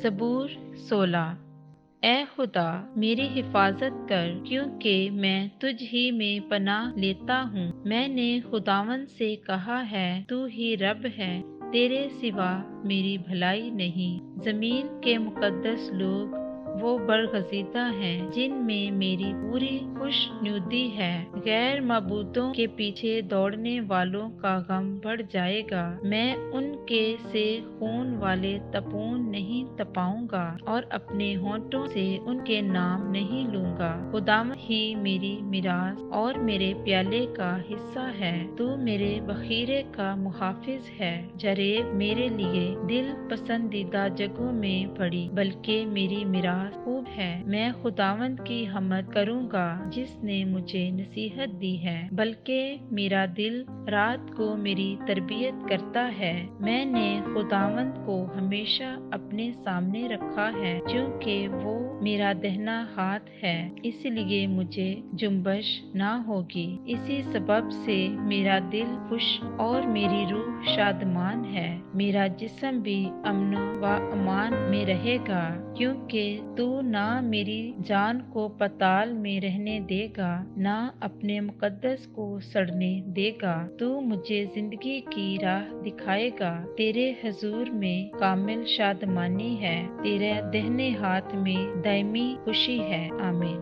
زبور 16۔ اے خدا میری حفاظت کر، کیونکہ میں تجھ ہی میں پناہ لیتا ہوں۔ میں نے خداوند سے کہا ہے تو ہی رب ہے، تیرے سوا میری بھلائی نہیں۔ زمین کے مقدس لوگ وہ برگزیدہ ہیں جن میں میری پوری خوش نودی ہے۔ غیر معبودوں کے پیچھے دوڑنے والوں کا غم بڑھ جائے گا۔ میں ان کے سے خون والے تپون نہیں تپاؤں گا اور اپنے ہونٹوں سے ان کے نام نہیں لوں گا۔ خداوند ہی میری میراث اور میرے پیالے کا حصہ ہے، تو میرے بخیرے کا محافظ ہے۔ جریب میرے لیے دل پسندیدہ جگہوں میں پڑی، بلکہ میری میراث خوب ہے۔ میں خداوند کی حمد کروں گا جس نے مجھے نصیحت دی ہے، بلکہ میرا دل رات کو میری تربیت کرتا ہے۔ میں نے خداوند کو ہمیشہ اپنے سامنے رکھا ہے، چونکہ وہ میرا دہنا ہاتھ ہے، اس لیے مجھے جنبش نہ ہوگی۔ اسی سبب سے میرا دل خوش اور میری روح شادمان ہے۔ میرا جسم بھی امن و امان میں رہے گا، کیونکہ تو نہ میری جان کو پتال میں رہنے دے گا، نہ اپنے مقدس کو سڑنے دے گا۔ تو مجھے زندگی کی راہ دکھائے گا، تیرے حضور میں کامل شادمانی ہے، تیرے دہنے ہاتھ میں دائمی خوشی ہے۔ آمین۔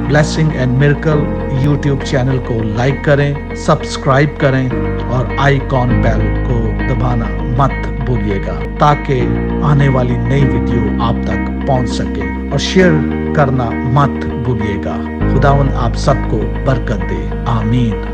Blessing and miracle YouTube channel کو لائک کریں، سبسکرائب کریں اور آئیکن بیل کو دبانا مت بھولیے گا تاکہ آنے والی نئی ویڈیو آپ تک پہنچ سکے، اور شیئر کرنا مت بھولیے گا۔ خداوند آپ سب کو برکت دے۔ آمین۔